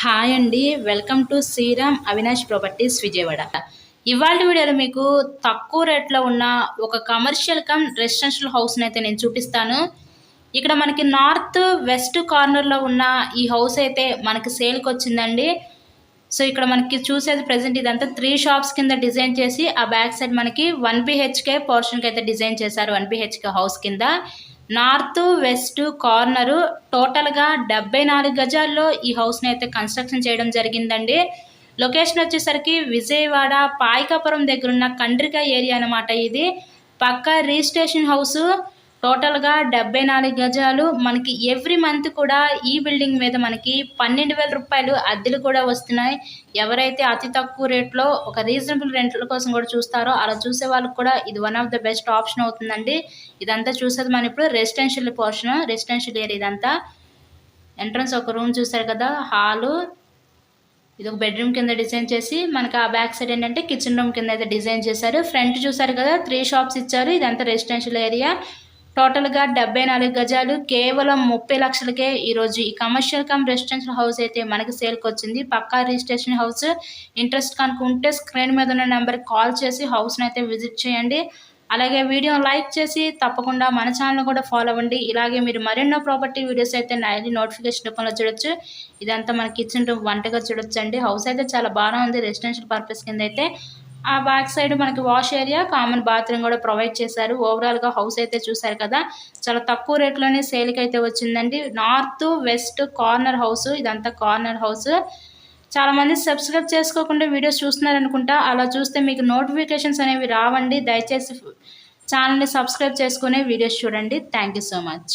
Hi అండి, welcome to Sriram Avinash properties Vijayawada. ఇవాళ వీడియోలో మీకు తక్కువ రేట్లో ఉన్న ఒక కమర్షియల్ కమ్ రెసిడెన్షియల్ హౌస్ని అయితే నేను చూపిస్తాను. ఇక్కడ మనకి నార్త్ వెస్ట్ కార్నర్లో ఉన్న ఈ హౌస్ అయితే మనకి సేల్కి వచ్చిందండి. సో ఇక్కడ మనకి చూసేది ప్రజెంట్ ఇదంతా 3 షాప్స్ కింద డిజైన్ చేసి ఆ బ్యాక్ సైడ్ మనకి 1 BHK పోర్షన్కి అయితే డిజైన్ చేశారు. 1 BHK హౌస్ కింద నార్త్ వెస్ట్ కార్నరు టోటల్గా 74 గజాల్లో ఈ హౌస్ని అయితే కన్స్ట్రక్షన్ చేయడం జరిగిందండి. లొకేషన్ వచ్చేసరికి విజయవాడ పాయకాపురం దగ్గర ఉన్న కండ్రిక ఏరియా అనమాట. ఇది పక్కా రిజిస్ట్రేషన్ హౌసు. టోటల్గా 74 గజాలు. మనకి ఎవ్రీ మంత్ కూడా ఈ బిల్డింగ్ మీద మనకి 12,000 రూపాయలు అద్దెలు కూడా వస్తున్నాయి. ఎవరైతే అతి తక్కువ రేట్లో ఒక రీజనబుల్ రెంట్ల కోసం కూడా చూస్తారో అలా చూసే వాళ్ళకి కూడా ఇది one of the best option అవుతుందండి. ఇదంతా చూసేది మనం ఇప్పుడు రెసిడెన్షియల్ పోర్షన్, రెసిడెన్షియల్ ఏరియా. ఇదంతా ఎంట్రన్స్ ఒక రూమ్ చూసారు కదా, హాలు. ఇది ఒక బెడ్రూమ్ కింద డిజైన్ చేసి మనకి ఆ బ్యాక్ సైడ్ ఏంటంటే కిచెన్ రూమ్ కింద అయితే డిజైన్ చేశారు. ఫ్రంట్ చూసారు కదా, 3 షాప్స్ ఇచ్చారు. ఇదంతా రెసిడెన్షియల్ ఏరియా. టోటల్గా 74 గజాలు కేవలం 30 లక్షలకే ఈరోజు ఈ కమర్షియల్ కమ్ రెసిడెన్షియల్ హౌస్ అయితే మనకి సేల్కి వచ్చింది. పక్కా రిజిస్ట్రేషన్ హౌస్. ఇంట్రెస్ట్ కనుక ఉంటే స్క్రీన్ మీద ఉన్న నెంబర్కి కాల్ చేసి హౌస్ని అయితే విజిట్ చేయండి. అలాగే వీడియోని లైక్ చేసి తప్పకుండా మన ఛానల్ కూడా ఫాలో అవ్వండి. ఇలాగే మీరు మరెన్నో ప్రాపర్టీ వీడియోస్ అయితే నోటిఫికేషన్ రూపంలో చూడొచ్చు. ఇదంతా మన కిచెన్ రూమ్, వంటగా చూడొచ్చు అండి. హౌస్ అయితే చాలా బాగా ఉంది. రెసిడెన్షియల్ పర్పస్ కింద అయితే ఆ బ్యాక్ సైడ్ మనకి వాష్ ఏరియా, కామన్ బాత్రూమ్ కూడా ప్రొవైడ్ చేశారు. ఓవరాల్గా హౌస్ అయితే చూసారు కదా, చాలా తక్కువ రేట్లోనే సేల్కి అయితే వచ్చిందండి. North west corner house. ఇదంతా కార్నర్ హౌస్. చాలామంది సబ్స్క్రైబ్ చేసుకోకుండా వీడియోస్ చూస్తున్నారనుకుంటా. అలా చూస్తే మీకు నోటిఫికేషన్స్ అనేవి రావండి. దయచేసి ఛానల్ని సబ్స్క్రైబ్ చేసుకునే వీడియోస్ చూడండి. Thank you so much.